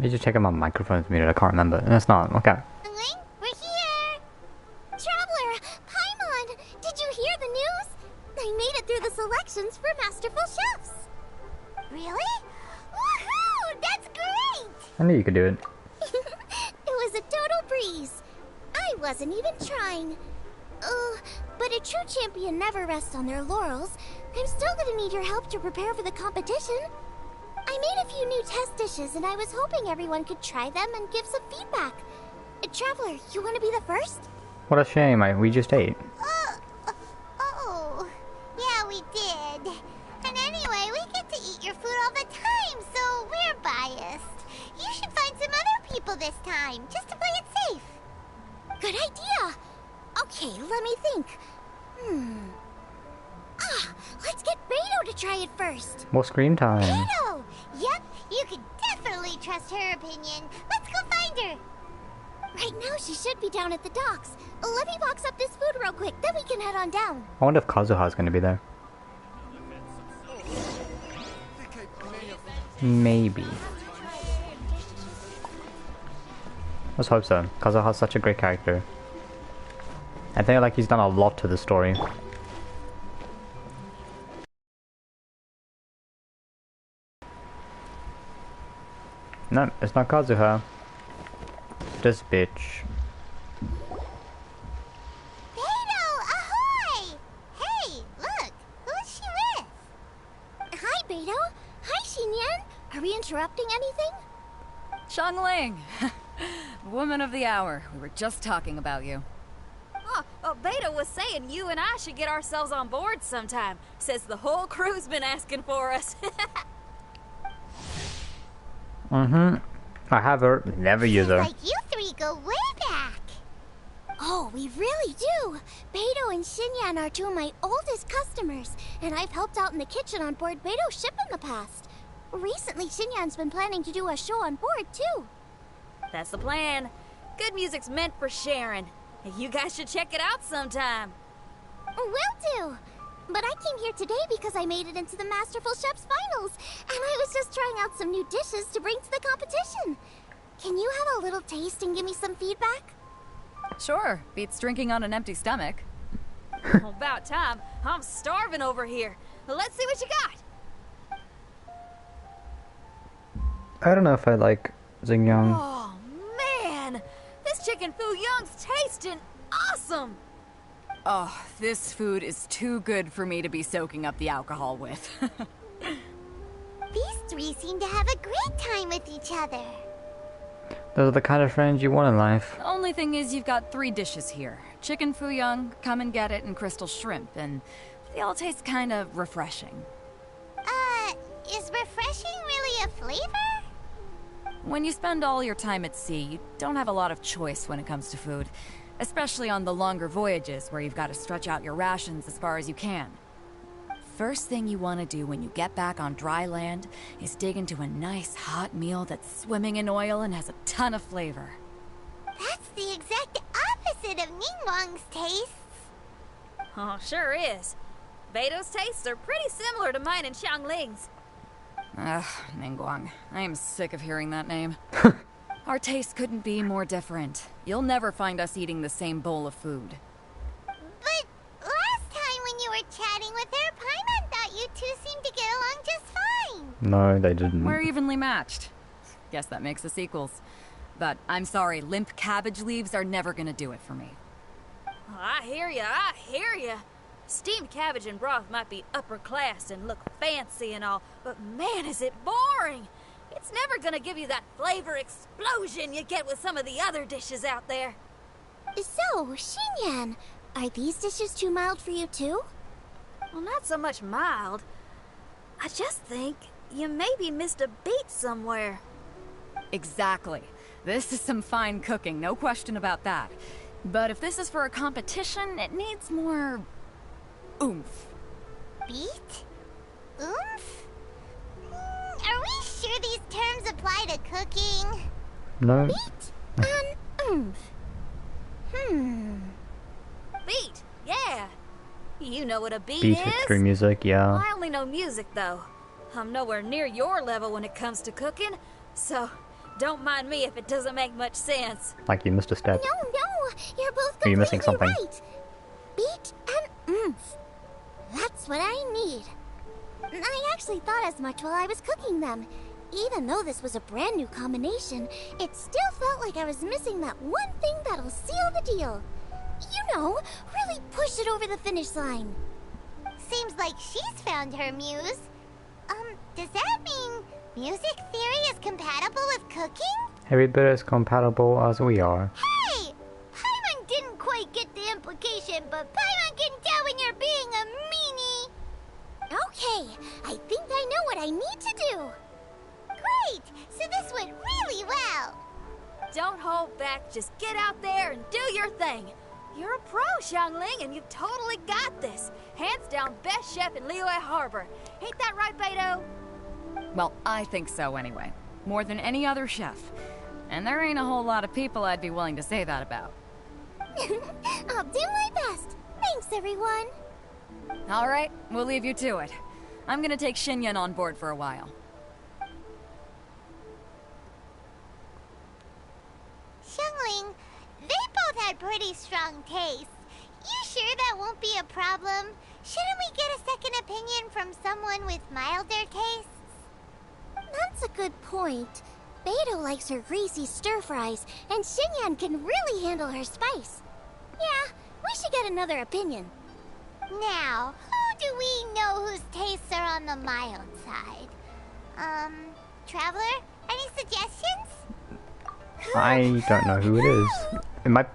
me just check out my microphone's muted. I can't remember. That's not. Okay. We're here! Traveler! Paimon! Did you hear the news? I made it through the selections for Masterful Chefs! Really? Woohoo! That's great! I knew you could do it. It was a total breeze. I wasn't even trying. But a true champion never rests on their laurels. I'm still gonna need your help to prepare for the competition. I made a few new test dishes and I was hoping everyone could try them and give some feedback. Traveler, you want to be the first? What a shame. We just ate. Oh, yeah, we did. And anyway, we get to eat your food all the time, so we're biased. You should find some other people this time, just to play it safe. Good idea. Okay, let me think. Let's get Beto to try it first. More screen time. Beto! Yep, you can definitely trust her opinion. Let's go find her. Right now, she should be down at the docks. Let me box up this food real quick, then we can head on down. I wonder if Kazuha's gonna be there. Maybe. Let's hope so. Kazuha's such a great character. I think like he's done a lot to the story. No, it's not Kazuha. This bitch. Beto, ahoy! Hey, look, who's she with? Hi, Beto. Hi, Xinyan. Are we interrupting anything? Xiangling! Woman of the hour. We were just talking about you. Oh, Beto was saying you and I should get ourselves on board sometime. Says the whole crew's been asking for us. I have her. Never use her. Like you three go way back. Oh, we really do. Beto and Xinyan are two of my oldest customers, and I've helped out in the kitchen on board Beto's ship in the past. Recently, Xinyan's been planning to do a show on board, too. That's the plan. Good music's meant for sharing. You guys should check it out sometime. Will do. But I came here today because I made it into the Masterful Chef's finals, and I was just trying out some new dishes to bring to the competition. Can you have a little taste and give me some feedback? Sure, beats drinking on an empty stomach. Well, about time. I'm starving over here. Let's see what you got. I don't know if I like Xingyang. Oh, man. This chicken foo young's tasting awesome. Oh, this food is too good for me to be soaking up the alcohol with. These three seem to have a great time with each other. Those are the kind of friends you want in life. The only thing is you've got 3 dishes here. Chicken fuyang, come and get it, and crystal shrimp, and they all taste kind of refreshing. Is refreshing really a flavor? When you spend all your time at sea, you don't have a lot of choice when it comes to food. Especially on the longer voyages where you've got to stretch out your rations as far as you can. First thing you want to do when you get back on dry land is dig into a nice hot meal that's swimming in oil and has a ton of flavor. That's the exact opposite of Ningguang's tastes. Oh, sure is. Beto's tastes are pretty similar to mine and Xiangling's. Ugh, Ningguang. I am sick of hearing that name. Our tastes couldn't be more different. You'll never find us eating the same bowl of food. But last time when you were chatting with her, Paimon thought you two seemed to get along just fine. No, they didn't. We're evenly matched. Guess that makes us equals. But I'm sorry, limp cabbage leaves are never gonna do it for me. I hear ya, I hear ya. Steamed cabbage and broth might be upper class and look fancy and all, but man, is it boring! It's never gonna give you that flavor explosion you get with some of the other dishes out there. So, Xinyan, are these dishes too mild for you too? Well, not so much mild. I just think you maybe missed a beat somewhere. Exactly. This is some fine cooking, no question about that. But if this is for a competition, it needs more oomph. Beat? Oomph? Are we sure these terms apply to cooking? No. Beat and oomph. Beat, yeah. You know what a beat Beat is? history music, yeah. I only know music, though. I'm nowhere near your level when it comes to cooking, so Don't mind me if it doesn't make much sense. Like you missed a step. No, you're both Are you completely missing something? right. Beat and oomph. That's what I need. I actually thought as much while I was cooking them. Even though this was a brand new combination, it still felt like I was missing that one thing that'll seal the deal. You know, really push it over the finish line. Seems like she's found her muse. Does that mean music theory is compatible with cooking? Every bit as compatible as we are. Hey! Paimon didn't quite get the implication, but Paimon can tell when you're being a meanie. Okay, I think I know what I need to do. Great! So this went really well. Don't hold back, just get out there and do your thing. You're a pro, Xiangling, and you've totally got this. Hands down, best chef in Liyue Harbor. Ain't that right, Beto? Well, I think so anyway. More than any other chef. And there ain't a whole lot of people I'd be willing to say that about. I'll do my best. Thanks, everyone. Alright, we'll leave you to it. I'm gonna take Xinyan on board for a while. Xiangling, they both had pretty strong tastes. You sure that won't be a problem? Shouldn't we get a second opinion from someone with milder tastes? That's a good point. Beto likes her greasy stir-fries, and Xinyan can really handle her spice. Yeah, we should get another opinion. Now, who do we know whose tastes are on the mild side? Traveler? Any suggestions? I don't know who it is. It might...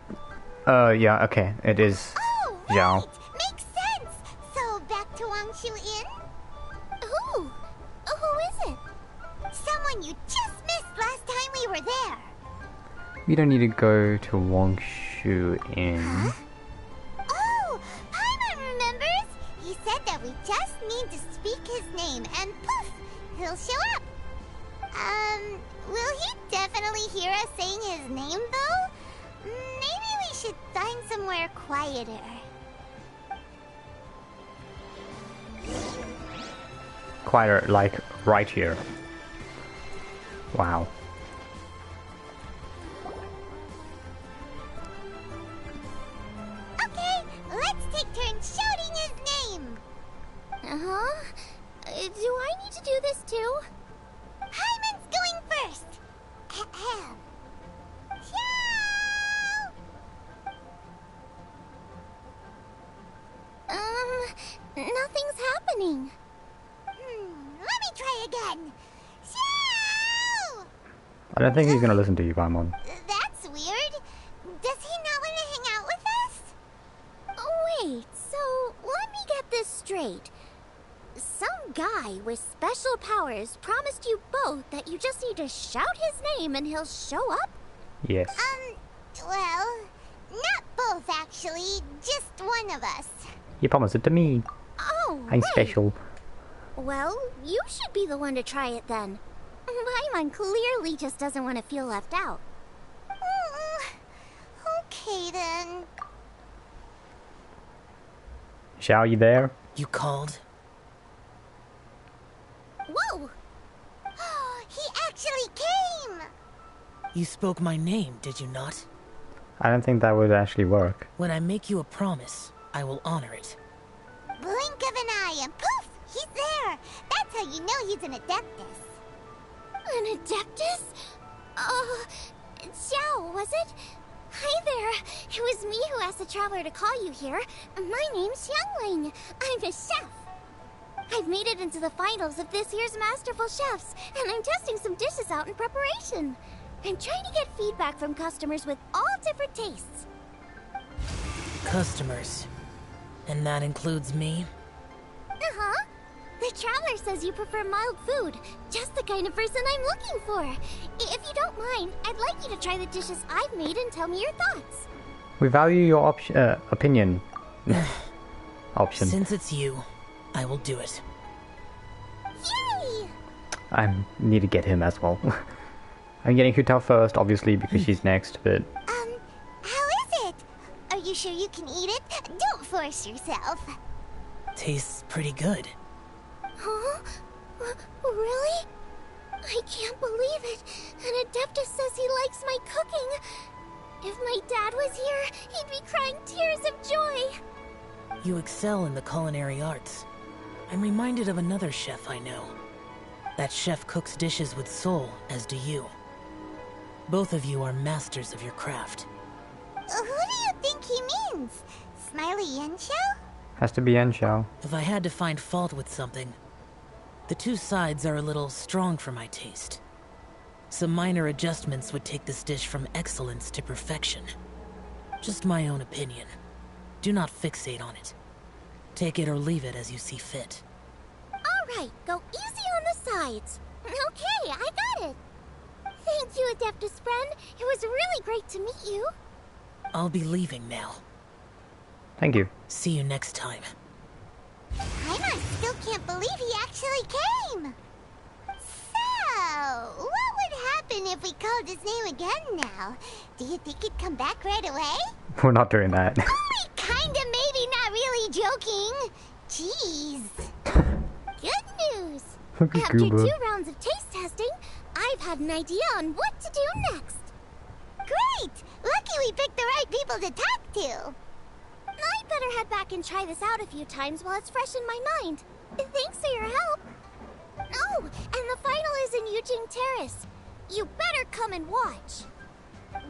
yeah, okay. It is Oh, Zhao. right! Makes sense! So, back to Wangshu Inn? Who? Who is it? Someone you just missed last time we were there. We don't need to go to Wangshu Inn. Oh, Paimon remembers! He said that we just need to speak his name and poof, he'll show up. Will he definitely hear us saying his name though? Maybe we should find somewhere quieter. Quieter, like right here. Wow. Okay, let's take turns shouting his name. Uh-huh. Do I need to do this too? Hyman's going first. Ahem. Xiao! Nothing's happening. Let me try again. Xiao! I don't think he's gonna listen to you, Paimon. That's weird. Does he not want to hang out with us? Oh, wait, so let me get this straight. Some guy with special powers promised you both that you just need to shout his name and he'll show up? Yes. Well, not both actually, just one of us. He promised it to me. Oh, I'm right. special. Well, you should be the one to try it then. Paimon clearly just doesn't want to feel left out. Okay then. Xiao, you there? You called? Whoa! He actually came! You spoke my name, did you not? I don't think that would actually work. When I make you a promise, I will honor it. Blink of an eye and poof! He's there! That's how you know he's an Adeptus. An Adeptus? Xiao, was it? Hi there. It was me who asked the traveler to call you here. My name's Xiangling. I'm a chef. I've made it into the finals of this year's Masterful Chefs, and I'm testing some dishes out in preparation. I'm trying to get feedback from customers with all different tastes. Customers. And that includes me? Uh-huh. The traveler says you prefer mild food. Just the kind of person I'm looking for. If you don't mind, I'd like you to try the dishes I've made and tell me your thoughts. We value your opinion. Option. Since it's you, I will do it. Yay! I need to get him as well. I'm getting Hutao first, obviously, because she's next, but... How is it? Are you sure you can eat it? Don't force yourself. Tastes pretty good. Huh? Really? I can't believe it. And Adeptus says he likes my cooking. If my dad was here, he'd be crying tears of joy. You excel in the culinary arts. I'm reminded of another chef I know. That chef cooks dishes with soul, as do you. Both of you are masters of your craft. Who do you think he means? Smiley Yanshao? Has to be Enshao. If I had to find fault with something, the two sides are a little strong for my taste. Some minor adjustments would take this dish from excellence to perfection. Just my own opinion. Do not fixate on it. Take it or leave it as you see fit. Alright, go easy on the sides. Okay, I got it. Thank you, Adeptus friend. It was really great to meet you. I'll be leaving now. Thank you. See you next time. Paimon still can't believe he actually came. So, what would happen if we called his name again now? Do you think he'd come back right away? We're not doing that. Only kinda, maybe, not really joking. Jeez. Good news. Look at After Gooba. 2 rounds of taste testing, I've had an idea on what to do next. Great! Lucky we picked the right people to talk to. I'd better head back and try this out a few times while it's fresh in my mind. Thanks for your help. Oh, and the final is in Yujing Terrace. You better come and watch.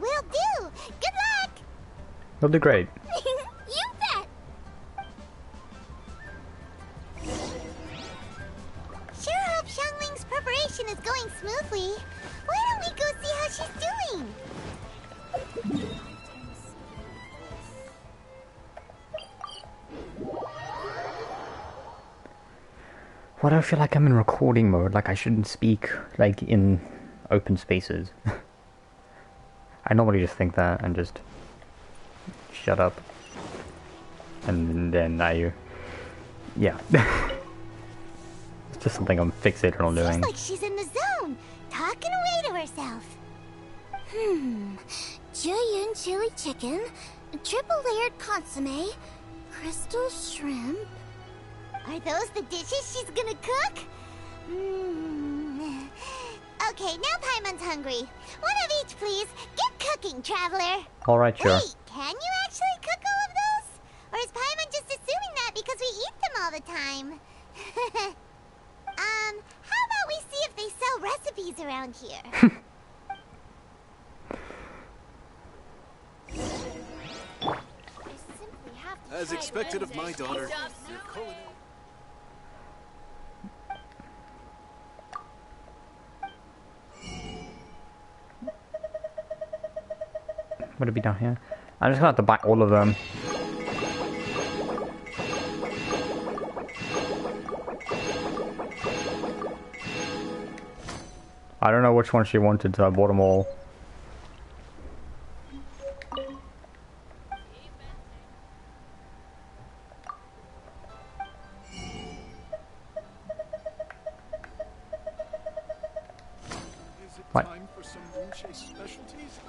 Will do. Good luck. You'll do great. You bet. Sure hope Xiangling's preparation is going smoothly. Why don't we go see how she's doing? Why do I feel like I'm in recording mode? Like I shouldn't speak like in open spaces. I normally just think that and just shut up. And then yeah. It's just something I'm fixated on doing. Seems like she's in the zone, talking away to herself. Jueyun chili chicken, triple layered consomme, crystal shrimp. Are those the dishes she's gonna cook? Okay, now Paimon's hungry. One of each, please. Get cooking, traveler. Alright, sure. Wait, can you actually cook all of those? Or is Paimon just assuming that because we eat them all the time? How about we see if they sell recipes around here? As expected of my daughter. Would it be down here? I'm just gonna have to buy all of them. I don't know which one she wanted, so I bought them all. Is it What? time for some Moonshade specialties?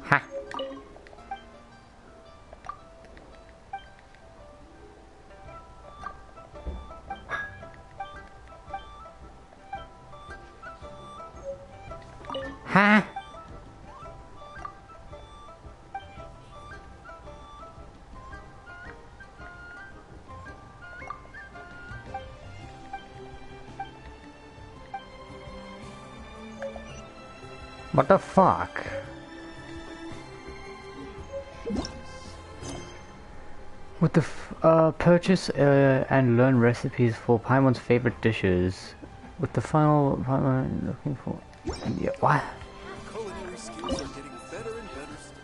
Ha! Ha! What the fuck? With the purchase and learn recipes for Paimon's favorite dishes. With the final Paimon looking for. Yeah, what? Culinary skills are getting better and better still.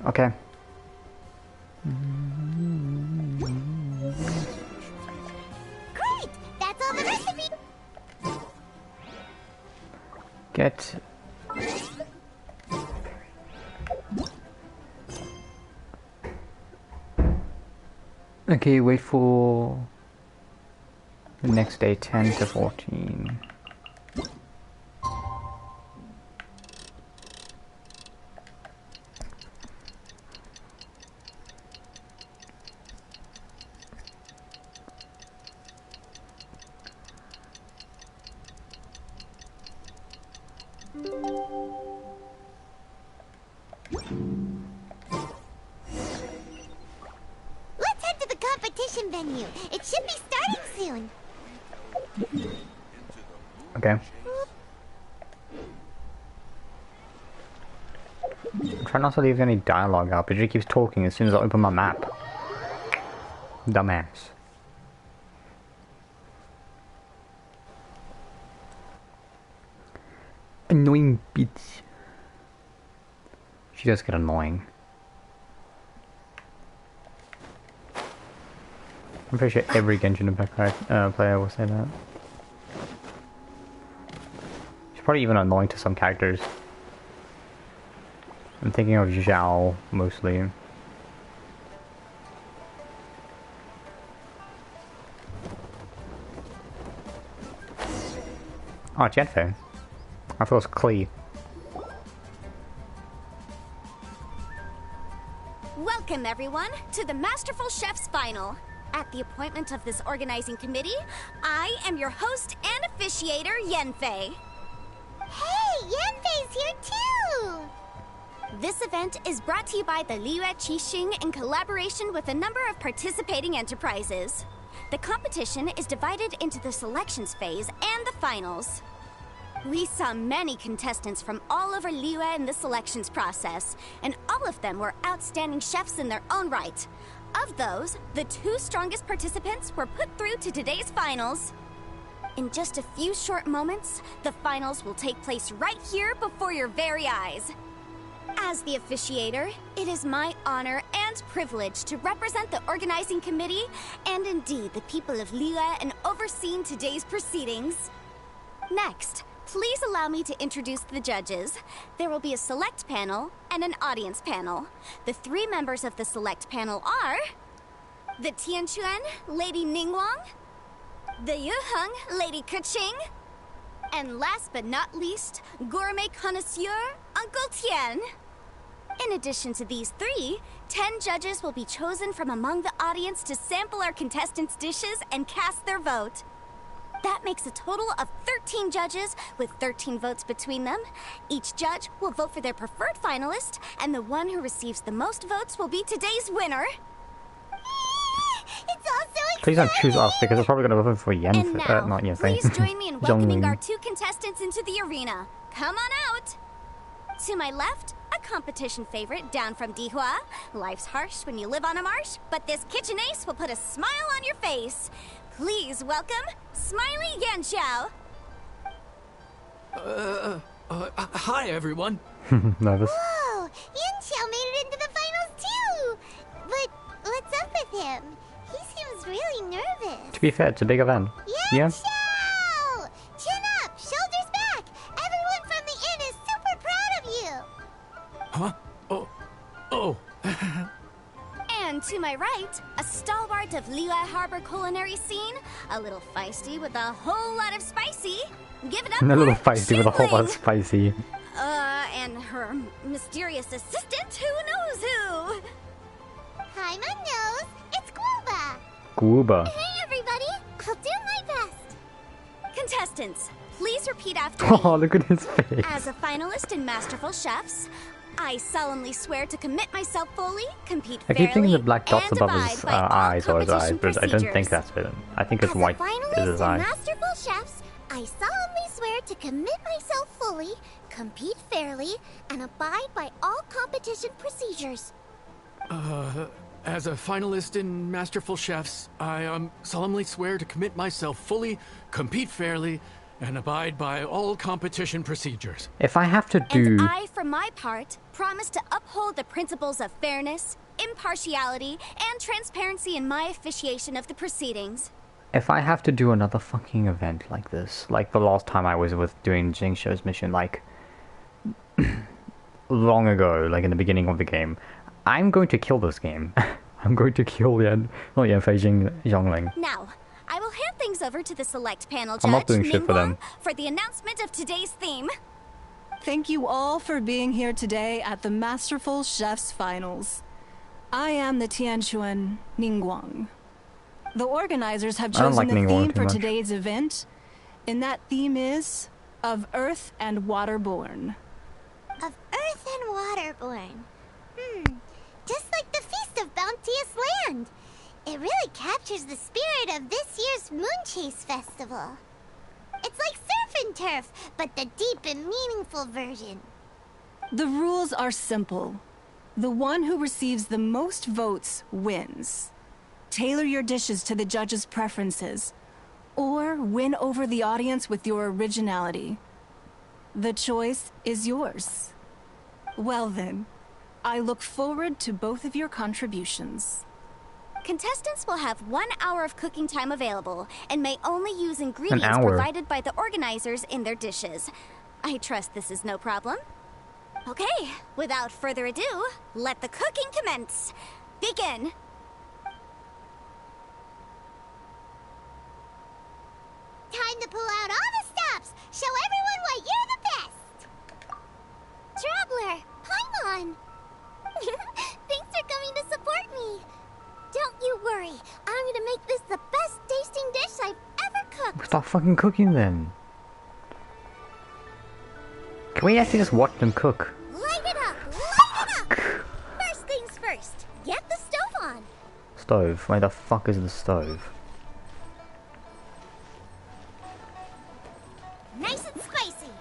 Okay. Great! That's all the recipe. Get. Okay, wait for the next day, 10 to 14. Let's head to the competition venue. It should be starting soon. Okay. I'm trying not to leave any dialogue out, but she keeps talking as soon as I open my map. Dumbass. Annoying bitch. She does get annoying. I'm pretty sure every Genshin Impact player will say that. She's probably even annoying to some characters. I'm thinking of Zhao mostly. Oh, Jetfair. I thought it was Klee. Welcome, everyone, to the Masterful Chef's Final. At the appointment of this organizing committee, I am your host and officiator, Yenfei. Hey, Yanfei's here too! This event is brought to you by the Liyue Qixing in collaboration with a number of participating enterprises. The competition is divided into the selections phase and the finals. We saw many contestants from all over Liyue in the selections process, and all of them were outstanding chefs in their own right. Of those, the 2 strongest participants were put through to today's finals. In just a few short moments, the finals will take place right here before your very eyes. As the officiator, it is my honor and privilege to represent the organizing committee and indeed the people of Liyue in overseeing today's proceedings. Next, please allow me to introduce the judges. There will be a select panel and an audience panel. The 3 members of the select panel are the Tianquan, Lady Ningguang, the Yuheng, Lady Keqing, and last but not least, gourmet connoisseur, Uncle Tian. In addition to these 3, 10 judges will be chosen from among the audience to sample our contestants' dishes and cast their vote. That makes a total of 13 judges, with 13 votes between them. Each judge will vote for their preferred finalist, and the one who receives the most votes will be today's winner. It's all so exciting! Please don't choose us, because we're probably going to vote for Yen. And now, not Yen. please join me in welcoming Zhongling. our 2 contestants into the arena. Come on out! To my left, a competition favorite down from Dihua. Life's harsh when you live on a marsh, but this kitchen ace will put a smile on your face. Please welcome Smiley Yanxiao. Hi everyone. Nervous. Whoa! Yanxiao made it into the finals too! But what's up with him? He seems really nervous. To be fair, it's a big event. Yeah? Yanxiao! Chin up! Shoulders back! Everyone from the inn is super proud of you! Huh? Oh. And to my right, a stalwart of Liyue Harbor culinary scene, a little feisty with a whole lot of spicy. Give it up And a little for feisty with a whole lot of Xingling. spicy. And her mysterious assistant, who knows who? Hi, my nose! It's Guoba! Guoba. Hey, everybody! I'll do my best! Contestants, please repeat after me. Oh, look at his face. As a finalist in Masterful Chefs, I solemnly swear to commit myself fully, compete I fairly, keep thinking the black dots and above abide his by all eyes or his eyes, competition but I don't think procedures. that's it. I think it's As white a finalist is his in eyes. Masterful Chefs, I solemnly swear to commit myself fully, compete fairly, and abide by all competition procedures. As a finalist in Masterful Chefs, I solemnly swear to commit myself fully, compete fairly, and abide by all competition procedures. If I have to do... And I, for my part, promise to uphold the principles of fairness, impartiality, and transparency in my officiation of the proceedings. If I have to do another fucking event like this, like the last time I was doing Jingshou's mission, like long ago, like in the beginning of the game, I'm going to kill this game. I'm going to kill Zhongling. Now, I will hand things over to the select panel judge, I'm not doing shit for them. Ningguang, for the announcement of today's theme. Thank you all for being here today at the Masterful Chef's Finals. I am the Tianquan Ningguang. The organizers have I don't chosen like the Ningguang theme too for much. today's event, and that theme is Of earth and waterborne. Of earth and waterborne. Just like the Feast of Bounteous Land. It really captures the spirit of this year's Moonchase Festival. It's like surf and turf, but the deep and meaningful version. The rules are simple. The one who receives the most votes wins. Tailor your dishes to the judges' preferences, or win over the audience with your originality. The choice is yours. Well then, I look forward to both of your contributions. Contestants will have 1 hour of cooking time available and may only use ingredients hour. provided by the organizers in their dishes. I trust this is no problem. Okay, without further ado, let the cooking commence. Begin. Time to pull out all the stops. Show everyone why you're the best. Traveler, Paimon! Thanks for coming to support me. Don't you worry, I'm gonna make this the best tasting dish I've ever cooked. Stop fucking cooking then. Can we actually just watch them cook? Light it up! Light it up! First things first, get the stove on. Stove? Where the fuck is the stove? Nice and spicy.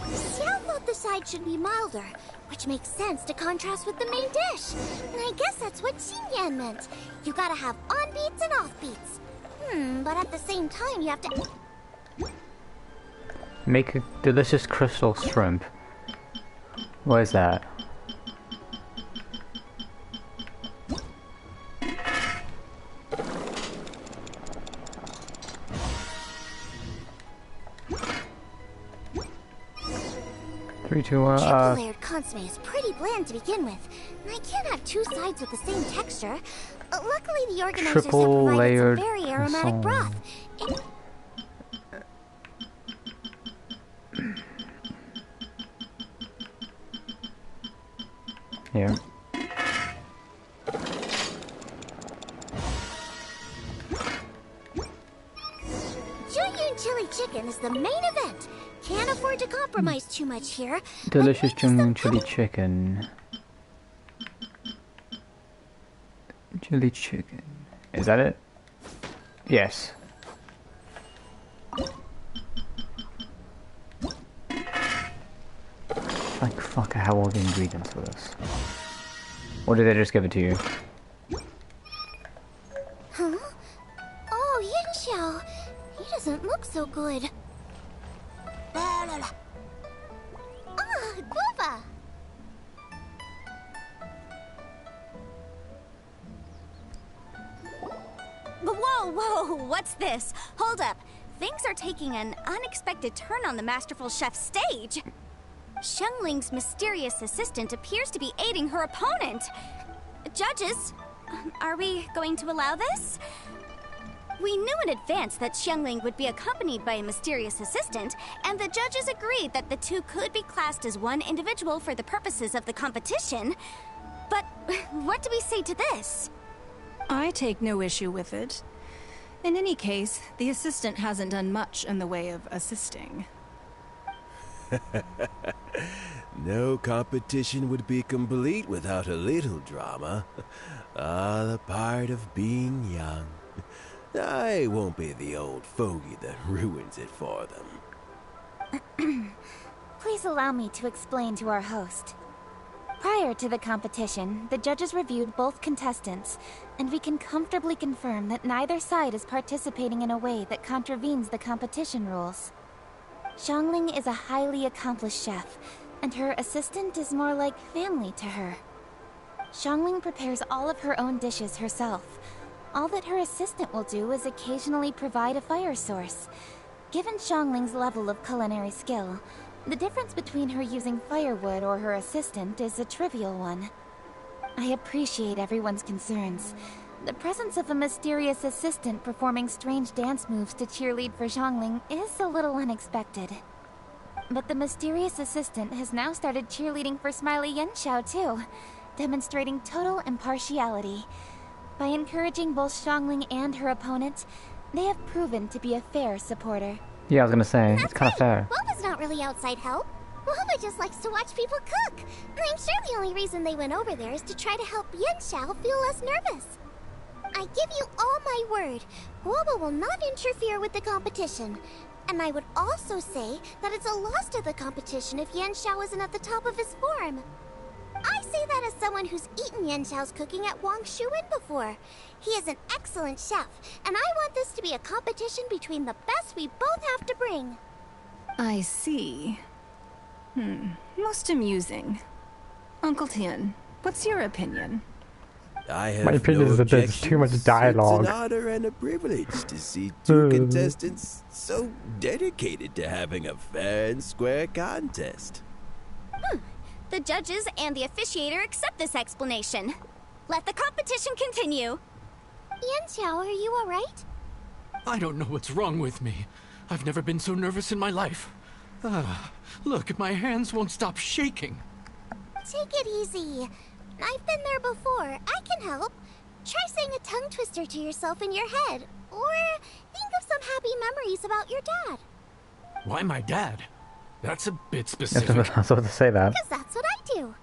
Xiao thought the side should be milder, which makes sense to contrast with the main dish. And I guess that's what Xinyan meant. You gotta have on-beats and off-beats. But at the same time, you have to... Make a delicious crystal shrimp. What is that? Three, two, one. Triple-layered consomme is pretty bland to begin with, and I can't have two sides with the same texture. Luckily, the organizers have provided Triple-layered some very aromatic consomme. broth. Here. Junyun chili chicken is the main event. Can't afford to compromise too much here. Delicious But maybe some Jungyun chili chicken. Chili chicken. Is that it? Yes. Like, fuck, I have all the ingredients for this. Or did they just give it to you? Huh? Oh, Yin Xiao. He doesn't look so good. Ah, Guva! Whoa, what's this? Hold up. Things are taking an unexpected turn on the masterful chef's stage. Xiangling's mysterious assistant appears to be aiding her opponent. Judges, are we going to allow this? We knew in advance that Xiangling would be accompanied by a mysterious assistant, and the judges agreed that the two could be classed as one individual for the purposes of the competition. But what do we say to this? I take no issue with it. In any case, the assistant hasn't done much in the way of assisting. No competition would be complete without a little drama. All a part of being young. I won't be the old fogey that ruins it for them. Please allow me to explain to our host. Prior to the competition, the judges reviewed both contestants, and we can comfortably confirm that neither side is participating in a way that contravenes the competition rules. Xiangling is a highly accomplished chef, and her assistant is more like family to her. Xiangling prepares all of her own dishes herself. All that her assistant will do is occasionally provide a fire source. Given Xiangling's level of culinary skill, the difference between her using firewood or her assistant is a trivial one. I appreciate everyone's concerns. The presence of a mysterious assistant performing strange dance moves to cheerlead for Xiangling is a little unexpected. But the mysterious assistant has now started cheerleading for Smiley Yenxiao too, demonstrating total impartiality. By encouraging both Xiangling and her opponent, they have proven to be a fair supporter. Yeah, I was gonna say, it's kind of fair. Boba's not really outside help. Boba just likes to watch people cook. I'm sure the only reason they went over there is to try to help Yen Xiao feel less nervous. I give you all my word, Boba will not interfere with the competition. And I would also say that it's a loss to the competition if Yen Xiao isn't at the top of his form. I say that as someone who's eaten Yen Xiao's cooking at Wang Shuin before. He is an excellent chef, and I want this to be a competition between the best we both have to bring. I see. Most amusing. Uncle Tian, what's your opinion? I have My opinion is that there's too much dialogue. It's an honor and a privilege to see two contestants so dedicated to having a fair and square contest. The judges and the officiator accept this explanation. Let the competition continue. Yen Xiao, are you alright? I don't know what's wrong with me. I've never been so nervous in my life. Look, my hands won't stop shaking. Take it easy. I've been there before. I can help. Try saying a tongue twister to yourself in your head. Or think of some happy memories about your dad. Why my dad? That's a bit I specific. was about to say that. Because that's what I do.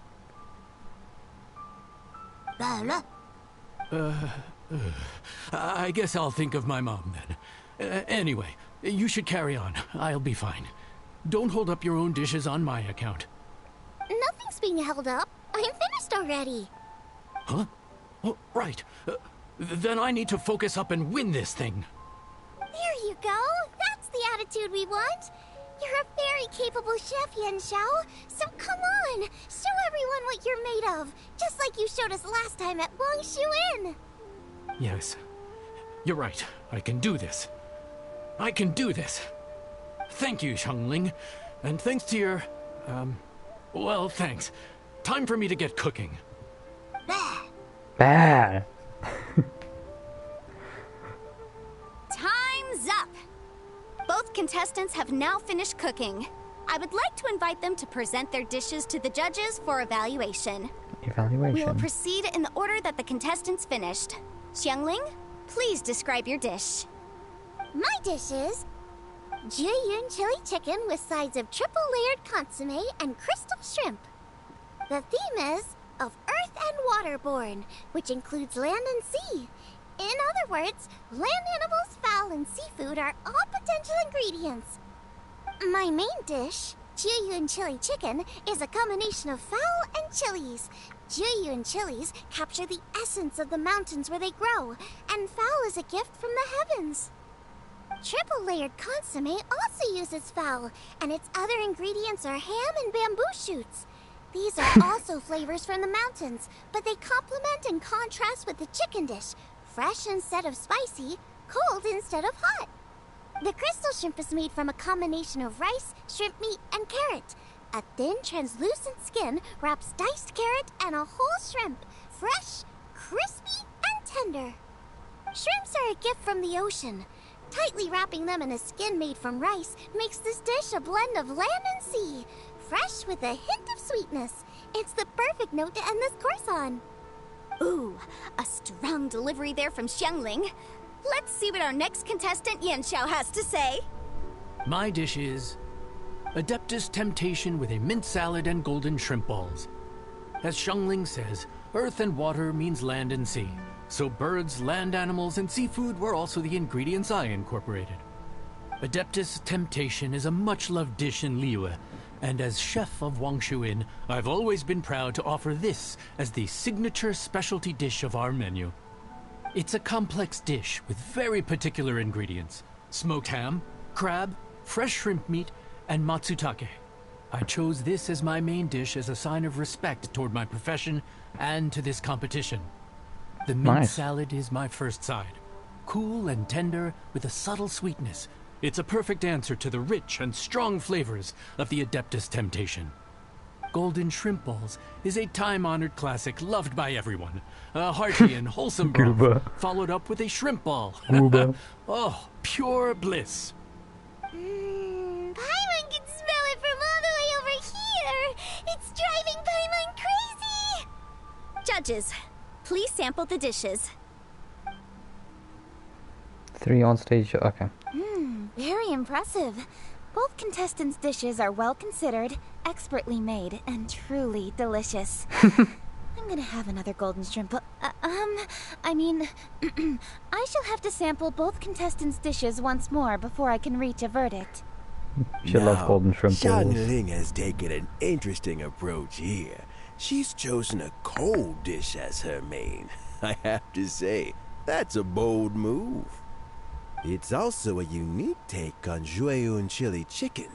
I guess I'll think of my mom then. Anyway, you should carry on. I'll be fine. Don't hold up your own dishes on my account. Nothing's being held up. I'm finished already. Huh? Oh, right. Then I need to focus up and win this thing. There you go. That's the attitude we want. You're a very capable chef, Yen Xiao. So come on, show everyone what you're made of. Just like you showed us last time at Wang Shuin. Yes. You're right. I can do this. I can do this. Thank you, Xiangling. And thanks to your... well, thanks. Time for me to get cooking. Bad. Time's up. Both contestants have now finished cooking. I would like to invite them to present their dishes to the judges for evaluation. We will Evaluation. proceed in the order that the contestants finished. Xiangling, please describe your dish. My dish is Jiyun chili chicken with sides of triple layered consomme and crystal shrimp. The theme is of earth and waterborne, which includes land and sea. In other words, land animals, fowl, and seafood are all potential ingredients. My main dish, Jiyun chili chicken, is a combination of fowl and chilies. Jiyun chilies capture the essence of the mountains where they grow, and fowl is a gift from the heavens. Triple layered consomme also uses fowl, and its other ingredients are ham and bamboo shoots. These are also flavors from the mountains, but they complement and contrast with the chicken dish, fresh instead of spicy, cold instead of hot. The crystal shrimp is made from a combination of rice, shrimp meat, and carrot. A thin, translucent skin wraps diced carrot and a whole shrimp, fresh, crispy, and tender. Shrimps are a gift from the ocean. Tightly wrapping them in a skin made from rice makes this dish a blend of land and sea, fresh with a hint of sweetness. It's the perfect note to end this course on. Ooh, a strong delivery there from Xiangling. Let's see what our next contestant Yen Xiao has to say. My dish is Adeptus Temptation with a mint salad and golden shrimp balls. As Xiangling says, earth and water means land and sea. So birds, land animals, and seafood were also the ingredients I incorporated. Adeptus Temptation is a much-loved dish in Liyue, and as chef of Wang Shuin, I've always been proud to offer this as the signature specialty dish of our menu. It's a complex dish with very particular ingredients: smoked ham, crab, fresh shrimp meat, and matsutake. I chose this as my main dish as a sign of respect toward my profession and to this competition. The mint salad is my first side. Cool and tender with a subtle sweetness. It's a perfect answer to the rich and strong flavors of the Adeptus Temptation. Golden shrimp balls is a time-honored classic loved by everyone. A hearty and wholesome broth, followed up with a shrimp ball. Oh, pure bliss. Paimon can smell it from all the way over here. It's driving Paimon crazy. Judges, please sample the dishes. 3 on stage. Okay. Very impressive. Both contestants' dishes are well considered, expertly made, and truly delicious. I'm gonna have another golden shrimp. I mean, I shall have to sample both contestants' dishes once more before I can reach a verdict. She loves golden shrimp balls. Xiangling has taken an interesting approach here. She's chosen a cold dish as her main. I have to say, that's a bold move. It's also a unique take on Jueyun chili chicken.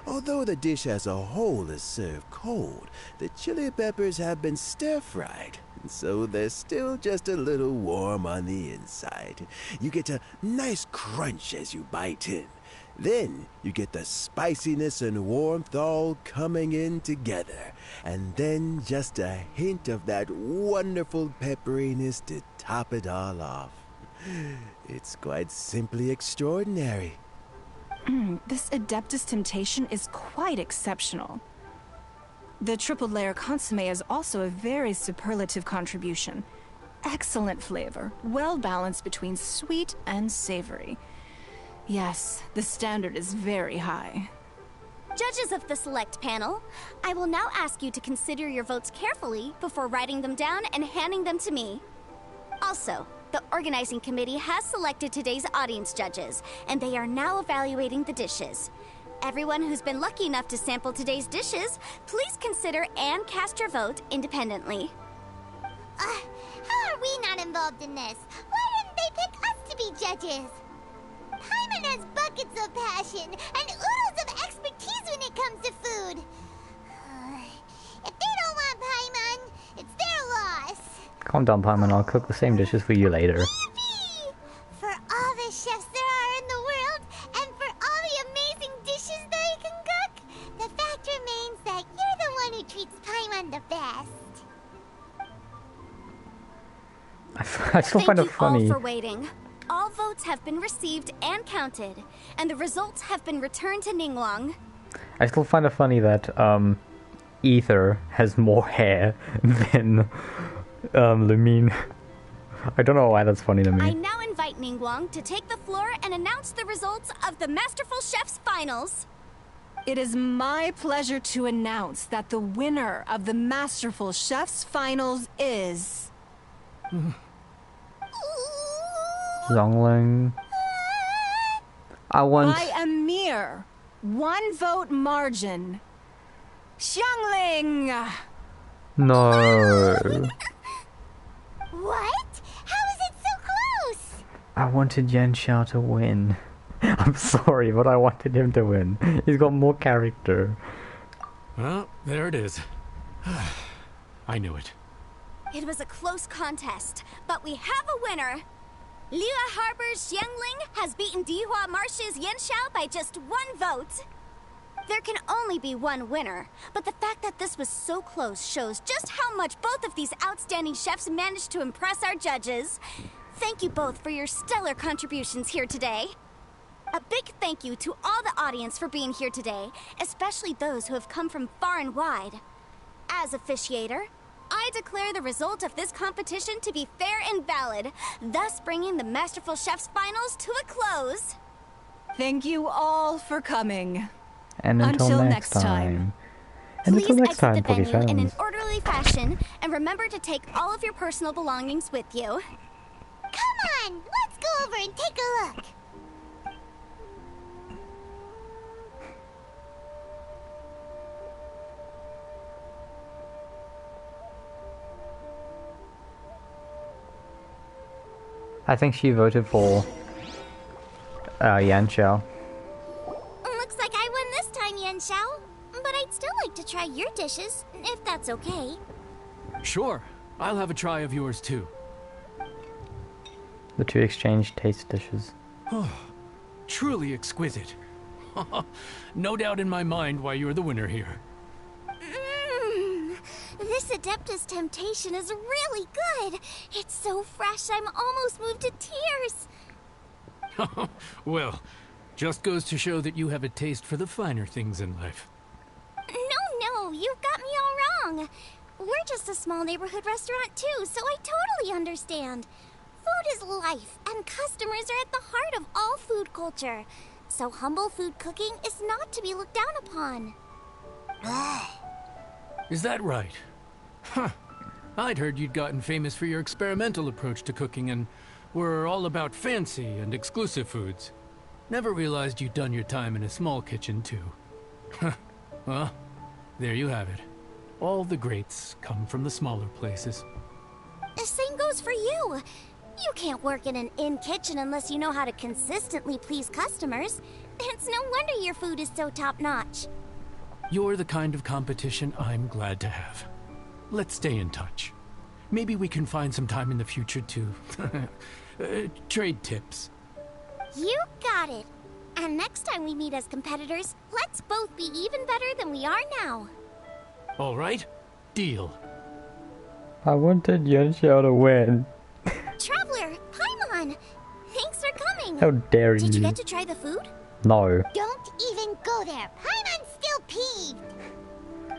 Although the dish as a whole is served cold, the chili peppers have been stir-fried, so they're still just a little warm on the inside. You get a nice crunch as you bite in. Then you get the spiciness and warmth all coming in together, and then just a hint of that wonderful pepperiness to top it all off. It's quite simply extraordinary. This Adeptus Temptation is quite exceptional. The triple layer consomme is also a very superlative contribution. Excellent flavor, well balanced between sweet and savory. Yes, the standard is very high. Judges of the select panel, I will now ask you to consider your votes carefully before writing them down and handing them to me. Also, the organizing committee has selected today's audience judges, and they are now evaluating the dishes. Everyone who's been lucky enough to sample today's dishes, please consider and cast your vote independently. How are we not involved in this? Why didn't they pick us to be judges? Paimon has buckets of passion and oodles of expertise when it comes to food. If they don't want Paimon, it's their loss. Calm down, Paimon. I'll cook the same dishes for you later. Yippee! For all the chefs there are in the world, and for all the amazing dishes they can cook, the fact remains that you're the one who treats Paimon the best. I still find it funny. Thank you all for waiting. All votes have been received and counted, and the results have been returned to Ningguang. I still find it funny that Ether has more hair than Lumine. I don't know why that's funny to me. I now invite Ningguang to take the floor and announce the results of the Masterful Chef's finals. It is my pleasure to announce that the winner of the Masterful Chef's finals is... Xiangling. By a mere 1 vote margin. Xiangling! No. What? How is it so close? I wanted Yan Xiao to win. I'm sorry, but I wanted him to win. He's got more character. Well, there it is. I knew it. It was a close contest, but we have a winner. Liyue Harbor's Xiangling has beaten Dihua Marsh's Yan Xiao by just 1 vote. There can only be one winner, but the fact that this was so close shows just how much both of these outstanding chefs managed to impress our judges. Thank you both for your stellar contributions here today. A big thank you to all the audience for being here today, especially those who have come from far and wide. As officiator, I declare the result of this competition to be fair and valid, thus bringing the Masterful Chef's finals to a close. Thank you all for coming. And until next time. And Please until next time, exit the Pokey venue in an fans. orderly fashion, and remember to take all of your personal belongings with you. Come on, let's go over and take a look. I think she voted for Yan Xiao. Looks like I won this time, Yan Xiao. But I'd still like to try your dishes, if that's okay. Sure, I'll have a try of yours too. The two exchanged taste dishes. Truly exquisite. No doubt in my mind why you're the winner here. This Adeptus Temptation is really good. It's so fresh, I'm almost moved to tears. Well, just goes to show that you have a taste for the finer things in life. No, you've got me all wrong. We're just a small neighborhood restaurant too, so I totally understand. Food is life, and customers are at the heart of all food culture. So humble food cooking is not to be looked down upon. Is that right? Huh. I'd heard you'd gotten famous for your experimental approach to cooking and were all about fancy and exclusive foods. Never realized you'd done your time in a small kitchen, too. Well, there you have it. All the greats come from the smaller places. The same goes for you. You can't work in an inn kitchen unless you know how to consistently please customers. It's no wonder your food is so top-notch. You're the kind of competition I'm glad to have. Let's stay in touch. Maybe we can find some time in the future to trade tips. You got it. And next time we meet as competitors, let's both be even better than we are now. All right? Deal. I wanted Yunxiao to win. Traveler, Paimon! Thanks for coming! How dare you? Did you get to try the food? No. Don't even go there. Paimon's still peeved.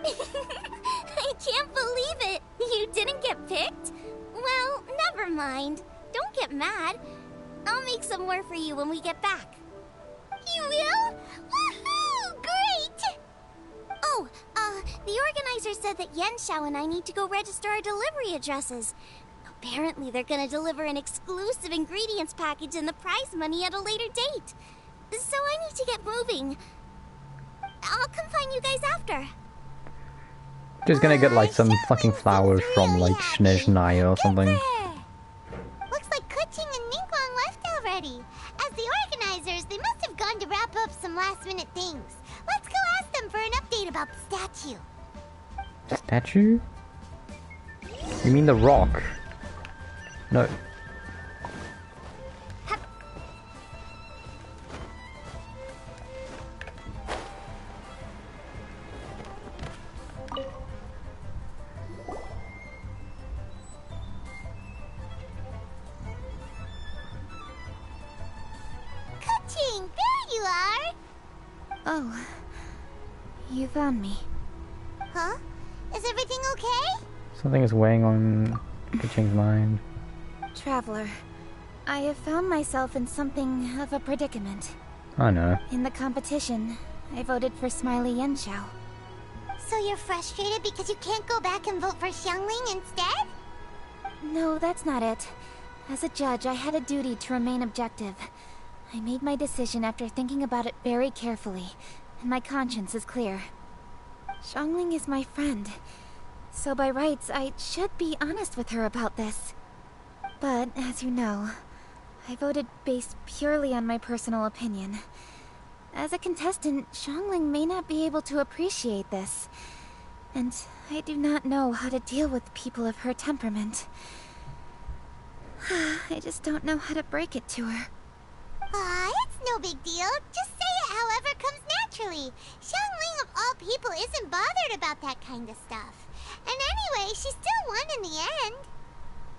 I can't believe it! You didn't get picked? Well, never mind. Don't get mad. I'll make some more for you when we get back. You will? Woohoo! Great! Oh, the organizer said that Yensha and I need to go register our delivery addresses. Apparently they're gonna deliver an exclusive ingredients package and the prize money at a later date. So I need to get moving. I'll come find you guys after. Just gonna get like some fucking flowers from like Snezhnaya or something. Looks like Kuching and Ningguang left already. As the organizers, they must have gone to wrap up some last-minute things. Let's go ask them for an update about the statue. Statue? You mean the rock? No. Kuching, there you are! Oh, you found me. Huh? Is everything okay? Something is weighing on Kuching's mind. Traveler, I have found myself in something of a predicament. I know. In the competition, I voted for Smiley Yenshao. So you're frustrated because you can't go back and vote for Xiangling instead? No, that's not it. As a judge, I had a duty to remain objective. I made my decision after thinking about it very carefully, and my conscience is clear. Xiangling is my friend, so by rights, I should be honest with her about this. But, as you know, I voted based purely on my personal opinion. As a contestant, Xiangling may not be able to appreciate this, and I do not know how to deal with people of her temperament. I just don't know how to break it to her. It's no big deal. Just say it however comes naturally. Xiangling of all people isn't bothered about that kind of stuff. And anyway, she still won in the end.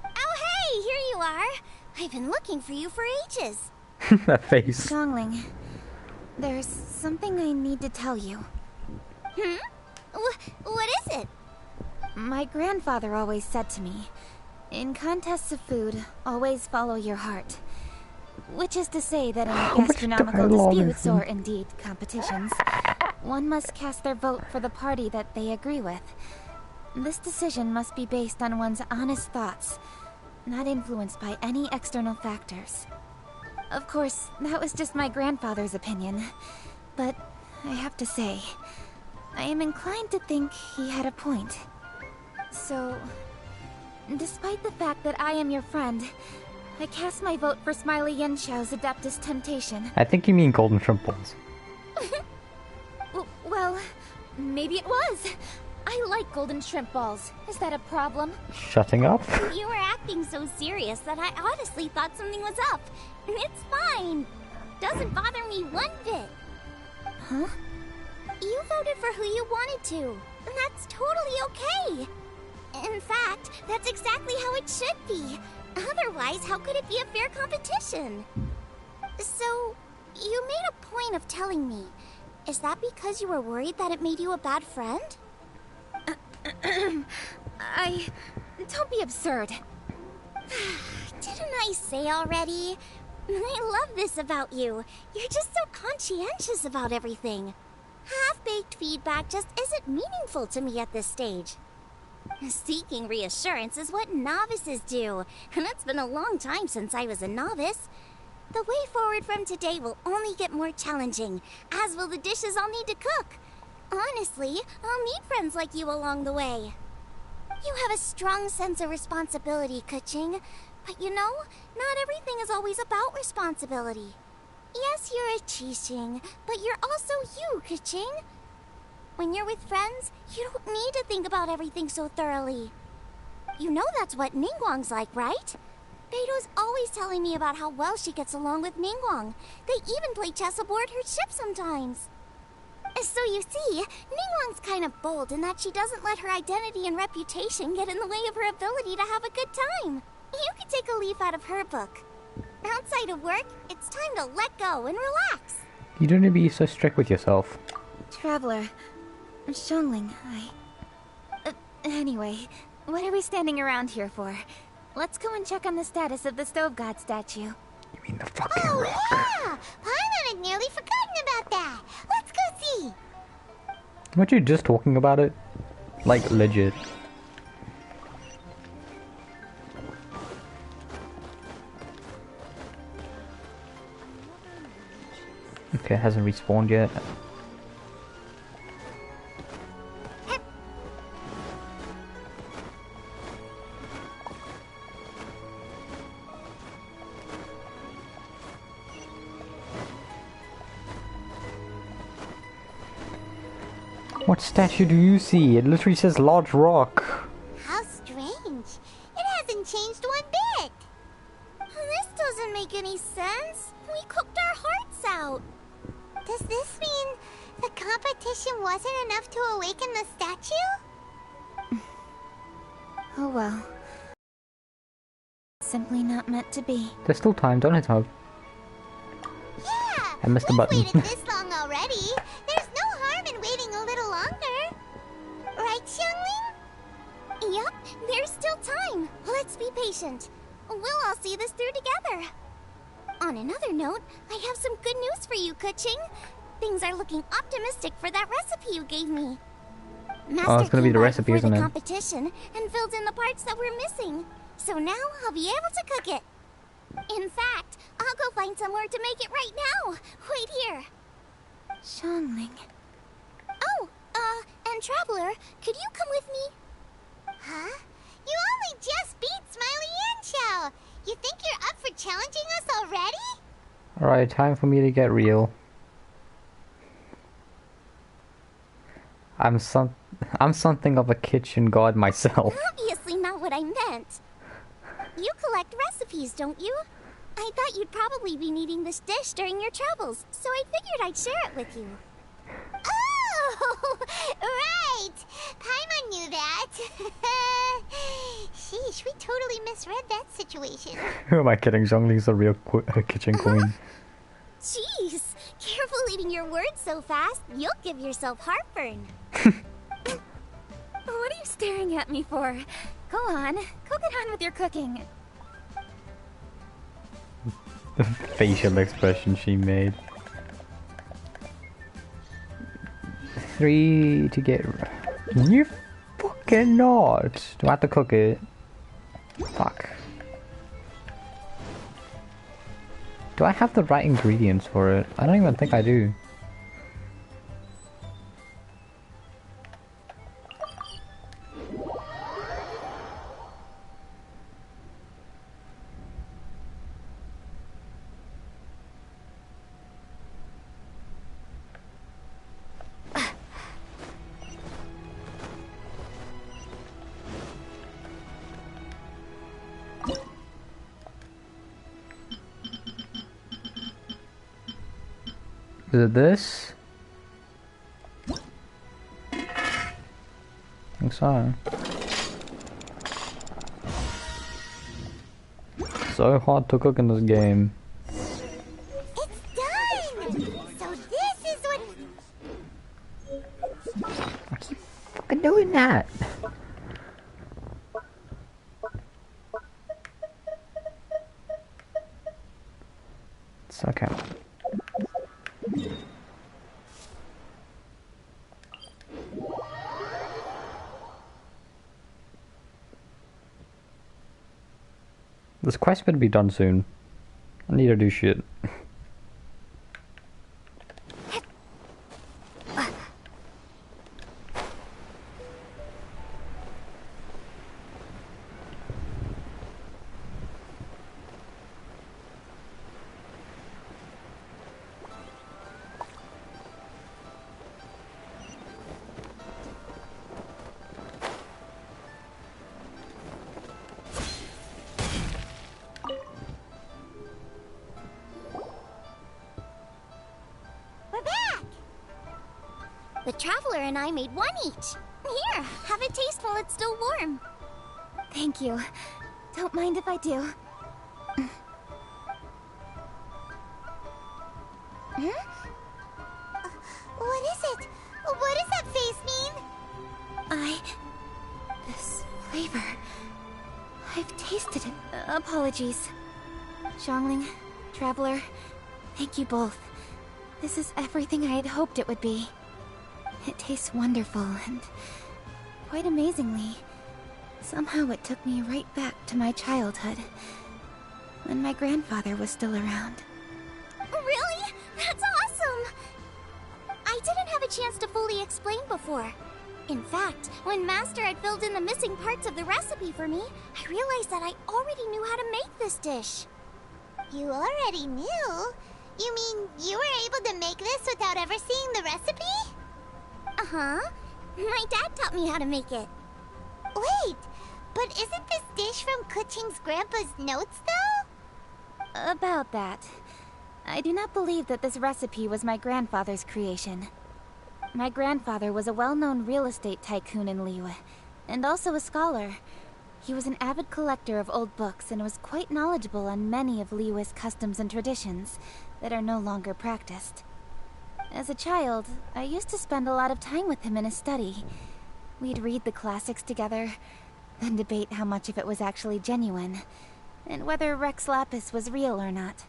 Oh hey, here you are. I've been looking for you for ages. That face. Xiangling, there's something I need to tell you. What is it? My grandfather always said to me, in contests of food, always follow your heart. Which is to say that in gastronomical disputes, or indeed competitions, one must cast their vote for the party that they agree with. This decision must be based on one's honest thoughts, not influenced by any external factors. Of course, that was just my grandfather's opinion, but I have to say, I am inclined to think he had a point. So, despite the fact that I am your friend, I cast my vote for Smiley Yenshao's Adeptus Temptation. I think you mean golden shrimp balls. Well, maybe it was. I like golden shrimp balls. Is that a problem? Shutting up? You were acting so serious that I honestly thought something was up. It's fine. Doesn't bother me one bit. Huh? You voted for who you wanted to, and that's totally okay. In fact, that's exactly how it should be. Otherwise, how could it be a fair competition? So, you made a point of telling me. Is that because you were worried that it made you a bad friend? Don't be absurd. Didn't I say already? I love this about you. You're just so conscientious about everything. Half-baked feedback just isn't meaningful to me at this stage. Seeking reassurance is what novices do, and it's been a long time since I was a novice. The way forward from today will only get more challenging, as will the dishes I'll need to cook. Honestly, I'll meet friends like you along the way. You have a strong sense of responsibility, Kuching. But you know, not everything is always about responsibility. Yes, you're a Qixing, but you're also you, Kuching. When you're with friends, you don't need to think about everything so thoroughly. You know that's what Ningguang's like, right? Beto's always telling me about how well she gets along with Ningguang. They even play chess aboard her ship sometimes. So you see, Ningguang's kind of bold in that she doesn't let her identity and reputation get in the way of her ability to have a good time. You could take a leaf out of her book. Outside of work, it's time to let go and relax. You don't need to be so strict with yourself. Traveler, Xiangling, anyway, what are we standing around here for? Let's go and check on the status of the Stove God statue. You mean the fucking Oh, rock? yeah! Paimon had nearly forgotten about that. Let's go see. Weren't you just talking about it? Like, legit. Okay, hasn't respawned yet. What statue do you see? It literally says large rock. How strange. It hasn't changed one bit. This doesn't make any sense. We cooked our hearts out. Does this mean the competition wasn't enough to awaken the statue? Oh well. Simply not meant to be. There's still time, don't hit hope. Yeah! I missed the we've button. waited this long already. There's no harm in waiting a little longer. Right, Xiangling? Yup, there's still time. Let's be patient. We'll all see this through together. On another note, I have some good news for you, Kuching. Things are looking optimistic for that recipe you gave me. Master it's gonna be the came by recipe, before isn't the it? competition and filled in the parts that were missing. So now I'll be able to cook it. In fact, I'll go find somewhere to make it right now. Wait here. Xiangling. Oh, and Traveler, could you come with me? Huh? You only just beat Smiley and Xiao. You think you're up for challenging us already? Alright, time for me to get real. I'm something of a kitchen god myself. Obviously not what I meant. You collect recipes, don't you? I thought you'd probably be needing this dish during your travels, so I figured I'd share it with you. Oh, right. Paimon knew that. Sheesh, we totally misread that situation. Who am I kidding? Zhongli's a real kitchen queen. Jeez, careful eating your words so fast, you'll give yourself heartburn. What are you staring at me for? Go on, go get on with your cooking. The facial expression she made. 3 to get... You fucking not! Do I have to cook it? Fuck. Do I have the right ingredients for it? I don't even think I do. Is it this? I think so. So hard to cook in this game. It's done! So this is what... I keep fucking doing that. This quest better be done soon. I need to do shit. The Traveler and I made one each. Here, have a taste while it's still warm. Thank you. Don't mind if I do. What is it? What does that face mean? This flavor... I've tasted it. Apologies. Xiangling, Traveler, thank you both. This is everything I had hoped it would be. It tastes wonderful, and quite amazingly, somehow it took me right back to my childhood, when my grandfather was still around. Really? That's awesome! I didn't have a chance to fully explain before. In fact, when Master had filled in the missing parts of the recipe for me, I realized that I already knew how to make this dish. You already knew? You mean you were able to make this without ever seeing the recipe? Uh-huh. My dad taught me how to make it. Wait, but isn't this dish from Kuching's grandpa's notes, though? About that. I do not believe that this recipe was my grandfather's creation. My grandfather was a well-known real estate tycoon in Liyue, and also a scholar. He was an avid collector of old books and was quite knowledgeable on many of Liyue's customs and traditions that are no longer practiced. As a child, I used to spend a lot of time with him in his study. We'd read the classics together, then debate how much of it was actually genuine, and whether Rex Lapis was real or not.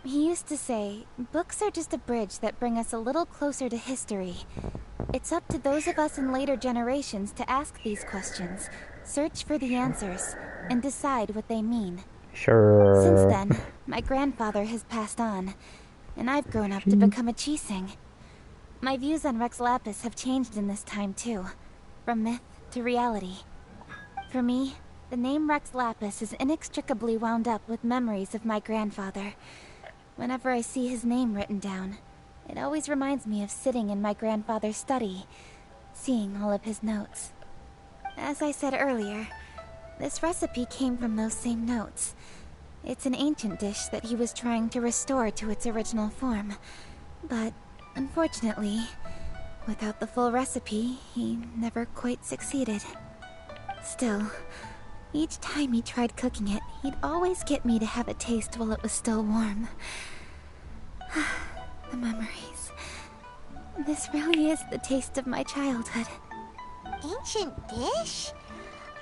He used to say, books are just a bridge that bring us a little closer to history. It's up to those of us in later generations to ask these questions, search for the answers, and decide what they mean. Sure. Since then, my grandfather has passed on, and I've grown up to become a Chising. My views on Rex Lapis have changed in this time too, from myth to reality. For me, the name Rex Lapis is inextricably wound up with memories of my grandfather. Whenever I see his name written down, it always reminds me of sitting in my grandfather's study, seeing all of his notes. As I said earlier, this recipe came from those same notes. It's an ancient dish that he was trying to restore to its original form. But, unfortunately, without the full recipe, he never quite succeeded. Still, each time he tried cooking it, he'd always get me to have a taste while it was still warm. The memories. This really is the taste of my childhood. Ancient dish?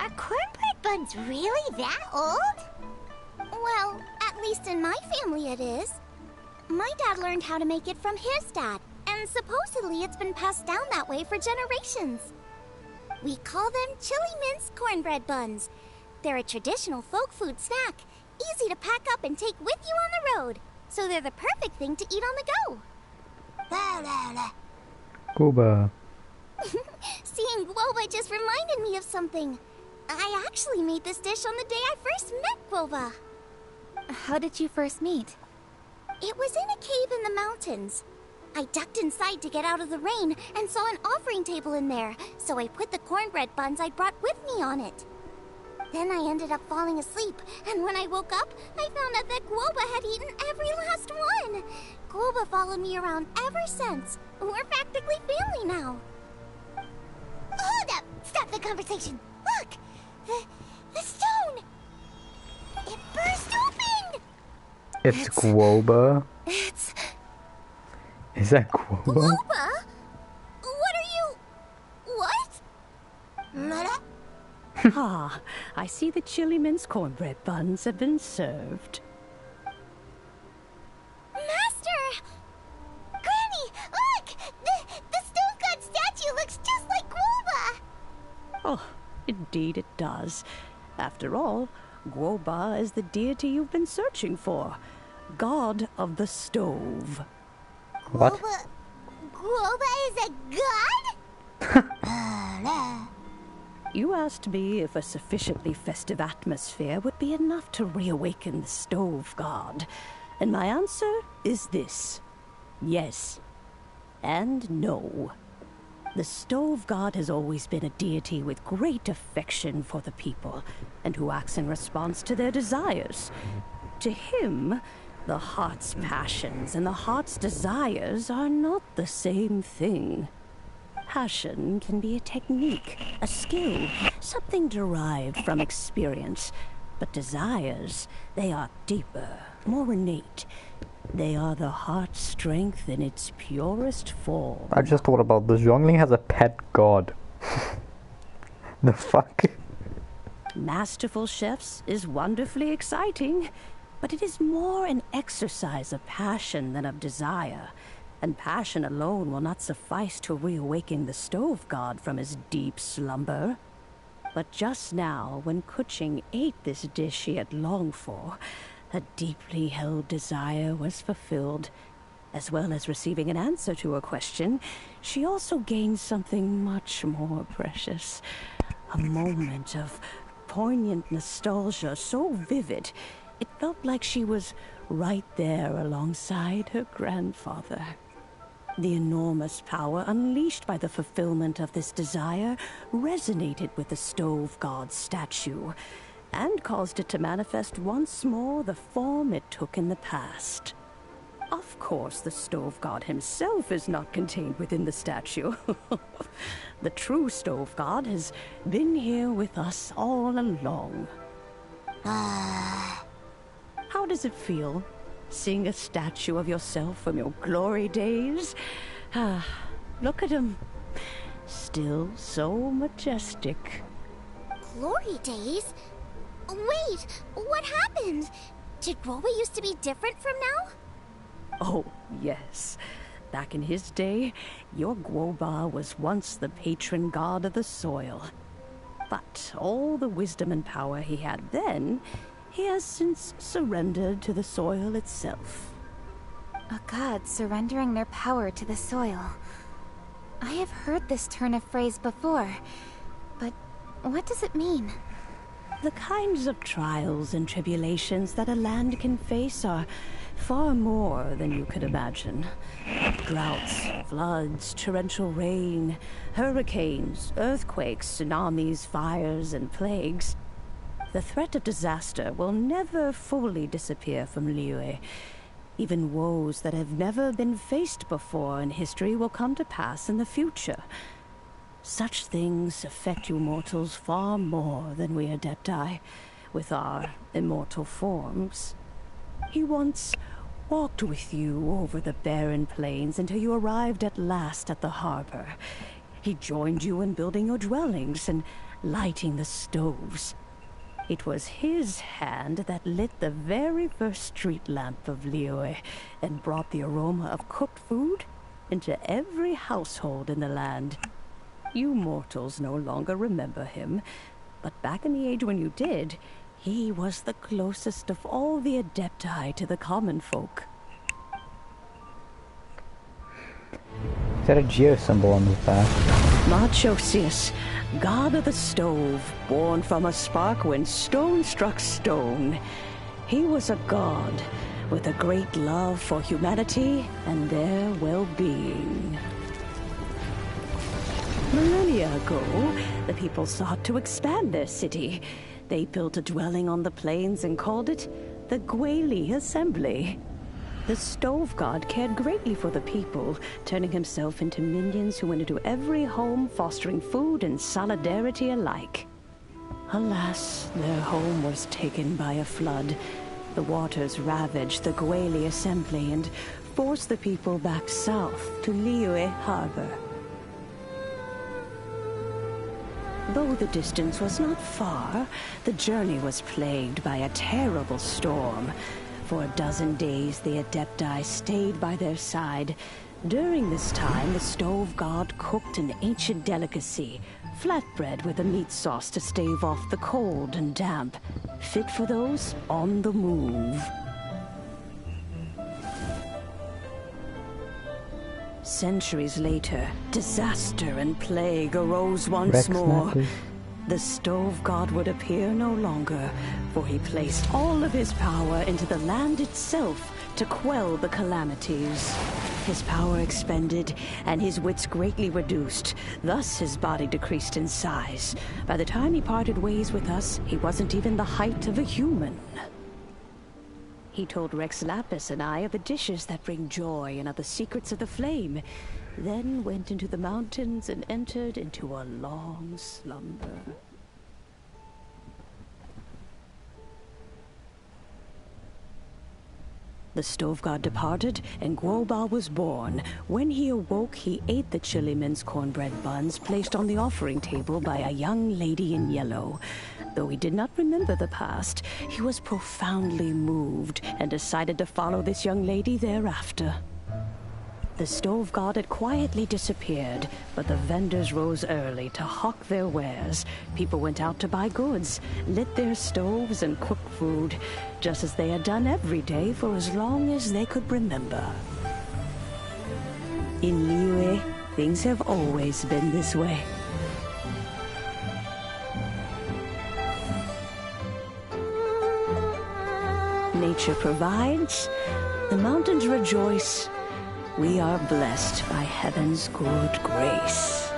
Are cornbread buns really that old? Well, at least in my family it is. My dad learned how to make it from his dad, and supposedly it's been passed down that way for generations. We call them chili mince cornbread buns. They're a traditional folk food snack, easy to pack up and take with you on the road. So they're the perfect thing to eat on the go. Guoba. Seeing Guoba just reminded me of something. I actually made this dish on the day I first met Guoba. How did you first meet? It was in a cave in the mountains. I ducked inside to get out of the rain and saw an offering table in there, so I put the cornbread buns I'd brought with me on it. Then I ended up falling asleep, and when I woke up, I found out that Guoba had eaten every last one. Guoba followed me around ever since. We're practically family now. Hold up! Stop the conversation! Look! The stone! It burst open! It's Guoba. It's... Is that Guoba? Guoba? What are you... What? Ah, I see the chili mince cornbread buns have been served. Master! Granny, look! The stone god statue looks just like Guoba! Oh, indeed it does. After all, Guoba is the deity you've been searching for. God of the stove. What? Guoba is a god? You asked me if a sufficiently festive atmosphere would be enough to reawaken the stove god. And my answer is this. Yes. And no. The stove god has always been a deity with great affection for the people, and who acts in response to their desires. To him, the heart's passions and the heart's desires are not the same thing. Passion can be a technique, a skill, something derived from experience. But desires, they are deeper, more innate. They are the heart's strength in its purest form. I just thought about this. Zhongling has a pet god. The fuck? Masterful chefs is wonderfully exciting, but it is more an exercise of passion than of desire. And passion alone will not suffice to reawaken the stove god from his deep slumber. But just now, when Kuching ate this dish he had longed for, a deeply held desire was fulfilled. As well as receiving an answer to her question, she also gained something much more precious. A moment of poignant nostalgia so vivid, it felt like she was right there alongside her grandfather. The enormous power unleashed by the fulfillment of this desire resonated with the stove god's statue, and caused it to manifest once more the form it took in the past. Of course, the stove god himself is not contained within the statue. The true stove god has been here with us all along. How does it feel, seeing a statue of yourself from your glory days? Look at him. Still so majestic. Glory days? Wait, what happened? Did Guoba used to be different from now? Oh, yes. Back in his day, your Guoba was once the patron god of the soil. But all the wisdom and power he had then, he has since surrendered to the soil itself. A god surrendering their power to the soil. I have heard this turn of phrase before, but what does it mean? The kinds of trials and tribulations that a land can face are far more than you could imagine. Droughts, floods, torrential rain, hurricanes, earthquakes, tsunamis, fires, and plagues. The threat of disaster will never fully disappear from Liyue. Even woes that have never been faced before in history will come to pass in the future. Such things affect you mortals far more than we Adepti, with our immortal forms. He once walked with you over the barren plains until you arrived at last at the harbor. He joined you in building your dwellings and lighting the stoves. It was his hand that lit the very first street lamp of Liyue and brought the aroma of cooked food into every household in the land. You mortals no longer remember him, but back in the age when you did, he was the closest of all the Adepti to the common folk. Is that a geo symbol on his back? Marchosius, god of the stove, born from a spark when stone struck stone. He was a god with a great love for humanity and their well-being. Millennia ago, the people sought to expand their city. They built a dwelling on the plains and called it the Guili Assembly. The stove god cared greatly for the people, turning himself into minions who went into every home, fostering food and solidarity alike. Alas, their home was taken by a flood. The waters ravaged the Guili Assembly and forced the people back south to Liyue Harbor. Though the distance was not far, the journey was plagued by a terrible storm. For a dozen days, the Adepti stayed by their side. During this time, the stove god cooked an ancient delicacy, flatbread with a meat sauce to stave off the cold and damp. fit for those on the move. Centuries later, disaster and plague arose once more. The stove god would appear no longer, for he placed all of his power into the land itself to quell the calamities. His power expended, and his wits greatly reduced. Thus his body decreased in size. By the time he parted ways with us, he wasn't even the height of a human. He told Rex Lapis and I of the dishes that bring joy and of the secrets of the flame, then went into the mountains and entered into a long slumber. The stove god departed, and Guoba was born. When he awoke, he ate the chili mince cornbread buns placed on the offering table by a young lady in yellow. Though he did not remember the past, he was profoundly moved and decided to follow this young lady thereafter. The stove god had quietly disappeared, but the vendors rose early to hawk their wares. People went out to buy goods, lit their stoves, and cooked food, just as they had done every day for as long as they could remember. In Liyue, things have always been this way. Nature provides, the mountains rejoice. We are blessed by heaven's good grace.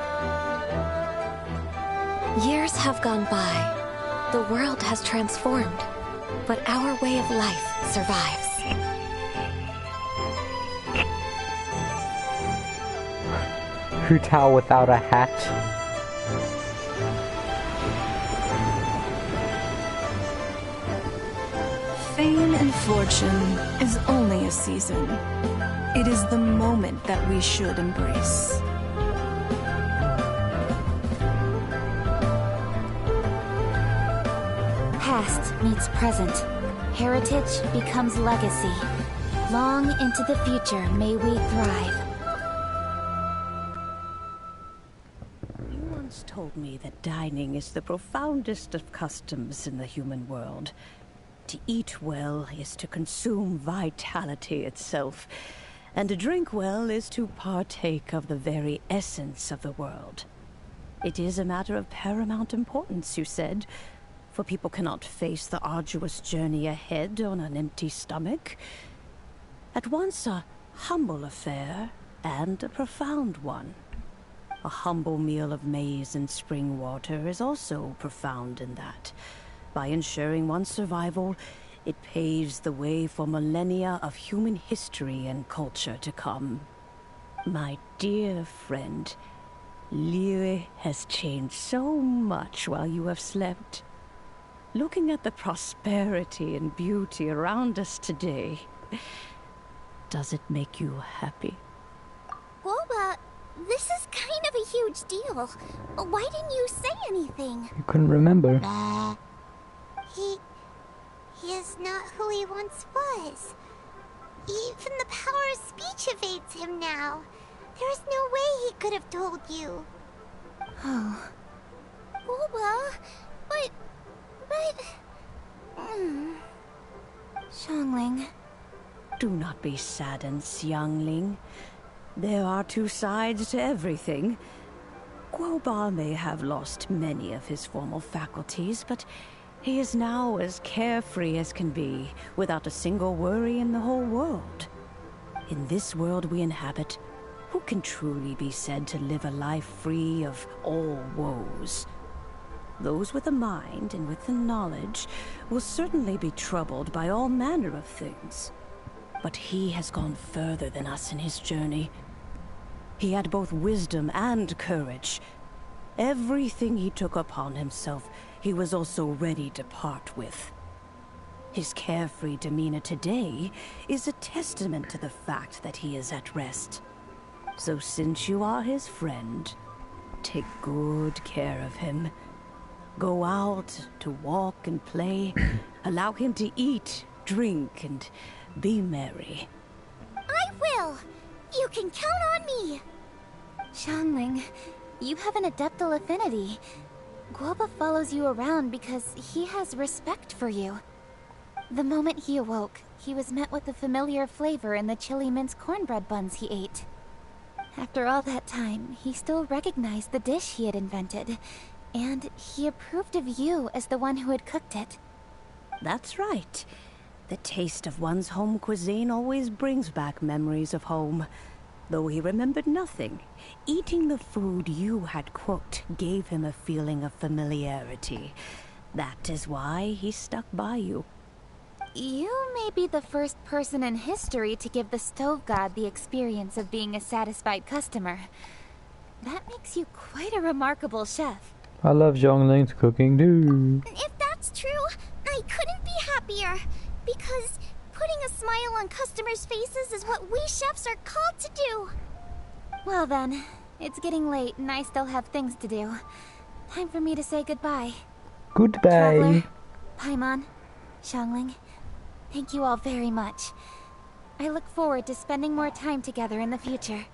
Years have gone by. The world has transformed, but our way of life survives. Hu Tao without a hat. Fame and fortune is only a season. It is the moment that we should embrace. Past meets present. Heritage becomes legacy. Long into the future may we thrive. You once told me that dining is the profoundest of customs in the human world. To eat well is to consume vitality itself, and to drink well is to partake of the very essence of the world. It is a matter of paramount importance, you said, for people cannot face the arduous journey ahead on an empty stomach. At once a humble affair and a profound one. A humble meal of maize and spring water is also profound in that. By ensuring one's survival, it paves the way for millennia of human history and culture to come. My dear friend, Liyue has changed so much while you have slept. Looking at the prosperity and beauty around us today, does it make you happy? Guoba, this is kind of a huge deal. Why didn't you say anything? You couldn't remember. He is not who he once was. Even the power of speech evades him now. There is no way he could have told you. Oh. Guoba, but... Xiangling. Do not be saddened, Xiangling. There are two sides to everything. Guoba may have lost many of his formal faculties, but he is now as carefree as can be, without a single worry in the whole world. In this world we inhabit, who can truly be said to live a life free of all woes? Those with a mind and with the knowledge will certainly be troubled by all manner of things. But he has gone further than us in his journey. He had both wisdom and courage. Everything he took upon himself, he was also ready to part with. His carefree demeanor today is a testament to the fact that he is at rest. So since you are his friend, take good care of him. Go out to walk and play. Allow him to eat, drink, and be merry. I will! You can count on me! Xiangling, you have an adeptal affinity. Guoba follows you around because he has respect for you. The moment he awoke, he was met with a familiar flavor in the chili mince cornbread buns he ate. After all that time, he still recognized the dish he had invented, and he approved of you as the one who had cooked it. That's right. The taste of one's home cuisine always brings back memories of home. Though he remembered nothing, eating the food you had cooked gave him a feeling of familiarity. That is why he stuck by you. You may be the first person in history to give the stove god the experience of being a satisfied customer. That makes you quite a remarkable chef. I love Zhongling's cooking too. If that's true, I couldn't be happier. Because putting a smile on customers' faces is what we chefs are called to do. Well then, it's getting late and I still have things to do. Time for me to say goodbye. Goodbye. Traveler, Paimon, Xiangling, thank you all very much. I look forward to spending more time together in the future.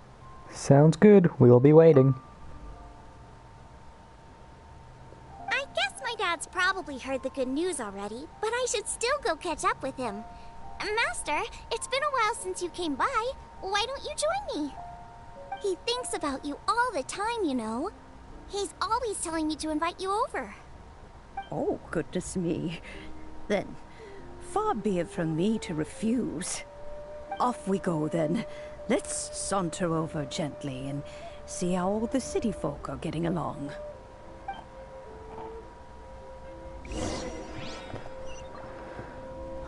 Sounds good. We'll be waiting. I guess my dad's probably heard the good news already, but I should still go catch up with him. Master, it's been a while since you came by. Why don't you join me? He thinks about you all the time, you know. He's always telling me to invite you over. Oh, goodness me. Then, far be it from me to refuse. Off we go, then. Let's saunter over gently and see how all the city folk are getting along.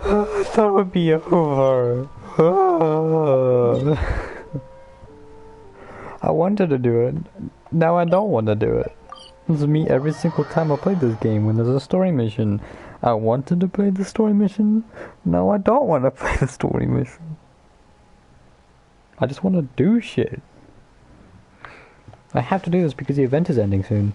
I thought it would be over. I wanted to do it. Now I don't want to do it. This is me every single time I play this game when there's a story mission. I wanted to play the story mission. Now I don't want to play the story mission. I just want to do shit. I have to do this because the event is ending soon.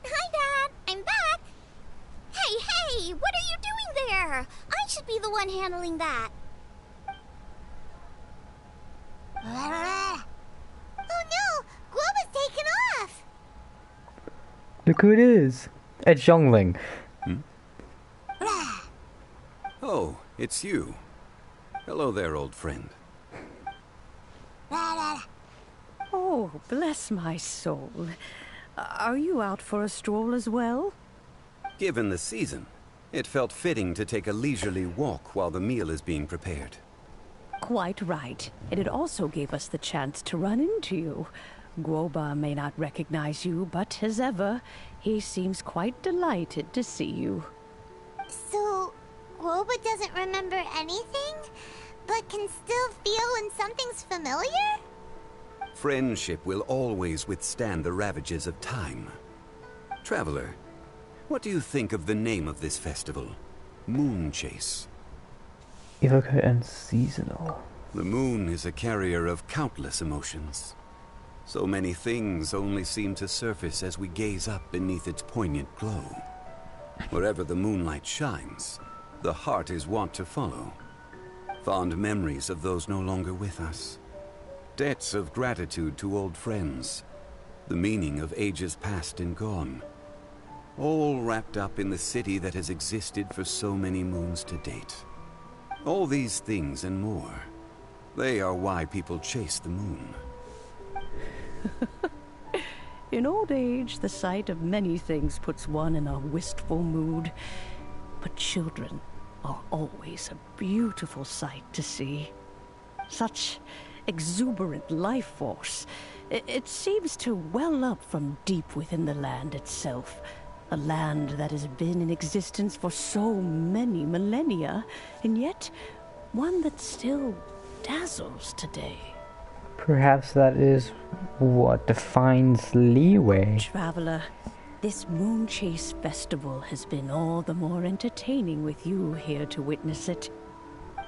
Hi, Dad. I'm back. Hey, what are you doing there? I should be the one handling that. Oh no! Guoba's taken off! Look who it is. It's Zhongling. Oh, it's you. Hello there, old friend. Oh, bless my soul. Are you out for a stroll as well? Given the season, it felt fitting to take a leisurely walk while the meal is being prepared. Quite right. And it also gave us the chance to run into you. Guoba may not recognize you, but as ever, he seems quite delighted to see you. So, Guoba doesn't remember anything, but can still feel when something's familiar? Friendship will always withstand the ravages of time. Traveler, what do you think of the name of this festival? Moon Chase. Evoker and seasonal. The moon is a carrier of countless emotions. So many things only seem to surface as we gaze up beneath its poignant glow. Wherever the moonlight shines, the heart is wont to follow. Fond memories of those no longer with us. Debts of gratitude to old friends. The meaning of ages past and gone. All wrapped up in the city that has existed for so many moons to date. All these things and more. They are why people chase the moon. In old age, the sight of many things puts one in a wistful mood. But children are always a beautiful sight to see. Such exuberant life force. It seems to well up from deep within the land itself. A land that has been in existence for so many millennia, and yet one that still dazzles today. Perhaps that is what defines leeway. Traveler, this Moon Chase Festival has been all the more entertaining with you here to witness it.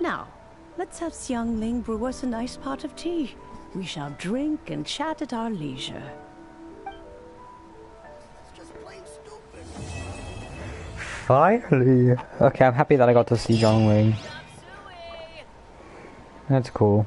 Now, let's have Xiangling brew us a nice pot of tea. We shall drink and chat at our leisure. Finally! Okay, I'm happy that I got to see Zhongling. That's cool.